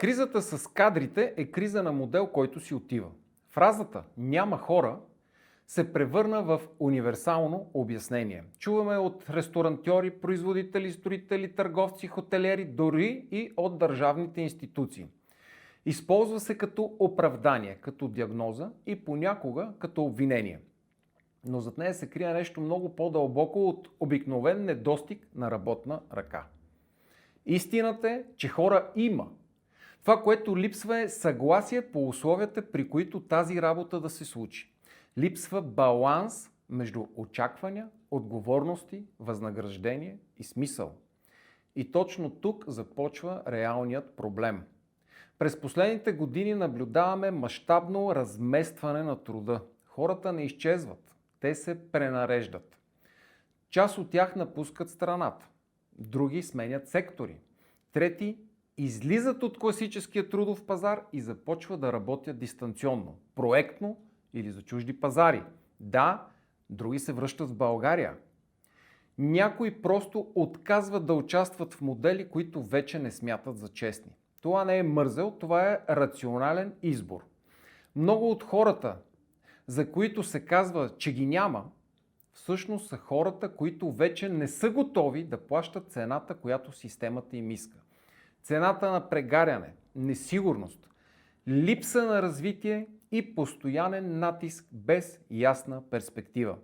Кризата с кадрите е криза на модел, който си отива. Фразата "няма хора" се превърна в универсално обяснение. Чуваме от ресторантьори, производители, строители, търговци, хотелиери, дори и от държавните институции. Използва се като оправдание, като диагноза и понякога като обвинение. Но зад нея се крие нещо много по-дълбоко от обикновен недостиг на работна ръка. Истината е, че хора има. Това, което липсва, е съгласие по условията, при които тази работа да се случи. Липсва баланс между очаквания, отговорности, възнаграждение и смисъл. И точно тук започва реалният проблем. През последните години наблюдаваме мащабно разместване на труда. Хората не изчезват, те се пренареждат. Част от тях напускат страната, други сменят сектори, трети излизат от класическия трудов пазар и започват да работят дистанционно, проектно или за чужди пазари. Да, други се връщат в България. Някои просто отказват да участват в модели, които вече не смятат за честни. Това не е мързел, това е рационален избор. Много от хората, за които се казва, че ги няма, всъщност са хората, които вече не са готови да плащат цената, която системата им иска. Цената на прегаряне, несигурност, липса на развитие и постоянен натиск без ясна перспектива.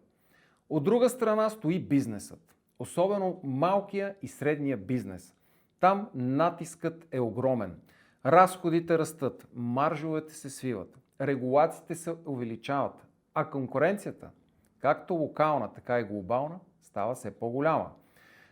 От друга страна стои бизнесът, особено малкия и средния бизнес. Там натискът е огромен. Разходите растат, маржовете се свиват, регулациите се увеличават, а конкуренцията, както локална, така и глобална, става все по-голяма.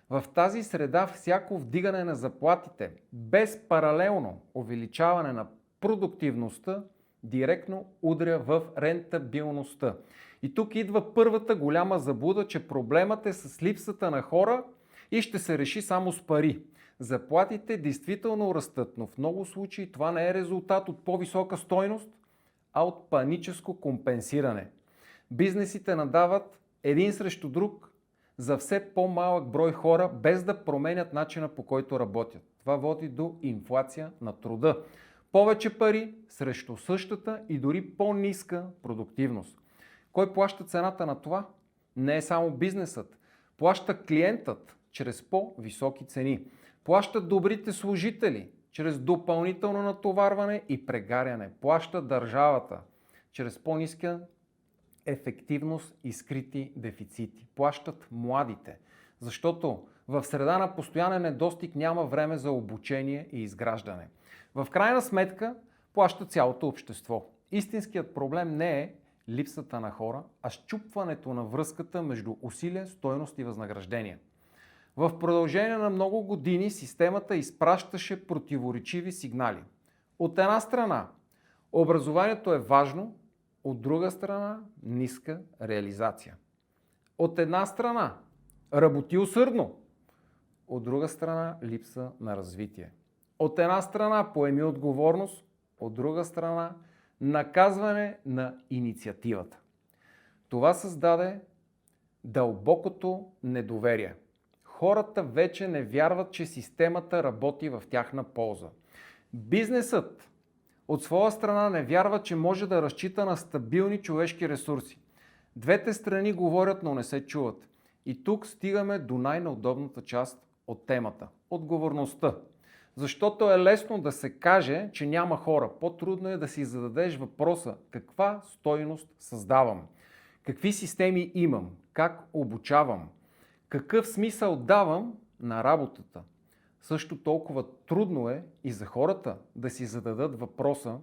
В тази среда всяко вдигане на заплатите без паралелно увеличаване на продуктивността директно удря в рентабилността. И тук идва първата голяма заблуда, че проблемът е с липсата на хора и ще се реши само с пари. Заплатите действително растат, но в много случаи това не е резултат от по-висока стойност, а от паническо компенсиране. Бизнесите надават един срещу друг за все по-малък брой хора, без да променят начина, по който работят. Това води до инфлация на труда. Повече пари срещу същата и дори по-ниска продуктивност. Кой плаща цената на това? Не е само бизнесът. Плаща клиентът чрез по-високи цени. Плащат добрите служители чрез допълнително натоварване и прегаряне. Плаща държавата чрез по-ниска ефективност и скрити дефицити. Плащат младите, защото в среда на постоянен недостиг няма време за обучение и изграждане. В крайна сметка плаща цялото общество. Истинският проблем не е липсата на хора, а счупването на връзката между усилие, стойност и възнаграждение. В продължение на много години системата изпращаше противоречиви сигнали. От една страна, образованието е важно, от друга страна, ниска реализация. От една страна, работи усърдно, от друга страна, липса на развитие. От една страна, поеми отговорност, от друга страна, наказване на инициативата. Това създаде дълбокото недоверие. Хората вече не вярват, че системата работи в тяхна полза. Бизнесът от своя страна не вярва, че може да разчита на стабилни човешки ресурси. Двете страни говорят, но не се чуват. И тук стигаме до най-неудобната част от темата – отговорността. Защото е лесно да се каже, че няма хора. По-трудно е да си зададеш въпроса каква стойност създавам, какви системи имам, как обучавам, какъв смисъл давам на работата. Също толкова трудно е и за хората да си зададат въпроса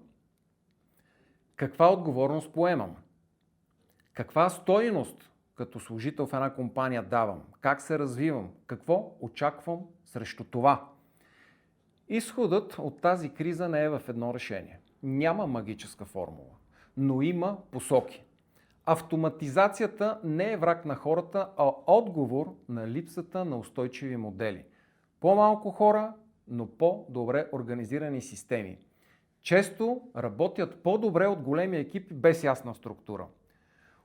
каква отговорност поемам, каква стойност като служител в една компания давам, как се развивам, какво очаквам срещу това. Изходът от тази криза не е в едно решение. Няма магическа формула, но има посоки. Автоматизацията не е враг на хората, а отговор на липсата на устойчиви модели. По-малко хора, но по-добре организирани системи. Често работят по-добре от големи екипи без ясна структура.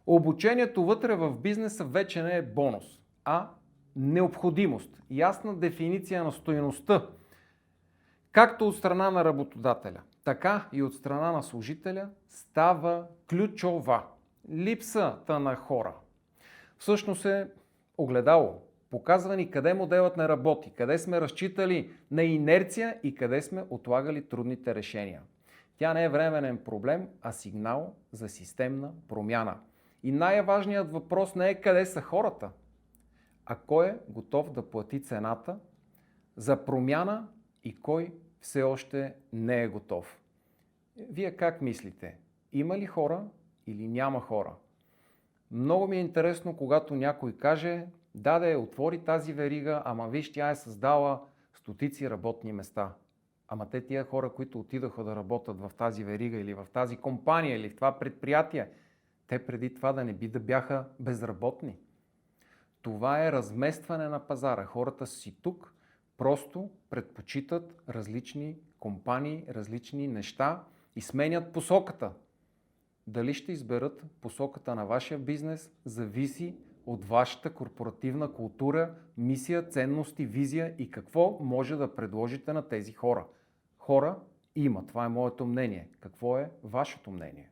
Обучението вътре в бизнеса вече не е бонус, а необходимост. Ясна дефиниция на стойността. Както от страна на работодателя, така и от страна на служителя става ключова. Липсата на хора всъщност е огледало. Показва ни къде моделът не работи, къде сме разчитали на инерция и къде сме отлагали трудните решения. Тя не е временен проблем, а сигнал за системна промяна. И най-важният въпрос не е къде са хората, а кой е готов да плати цената за промяна и кой все още не е готов. Вие как мислите? Има ли хора или няма хора? Много ми е интересно, когато някой каже: да, отвори тази верига, ама виж, тя е създала стотици работни места. Ама те тия хора, които отидоха да работят в тази верига или в тази компания или в това предприятие, те преди това да не би да бяха безработни. Това е разместване на пазара. Хората си тук, просто предпочитат различни компании, различни неща и сменят посоката. Дали ще изберат посоката на вашия бизнес, зависи от вашата корпоративна култура, мисия, ценности, визия и какво може да предложите на тези хора. Хора има, това е моето мнение. Какво е вашето мнение?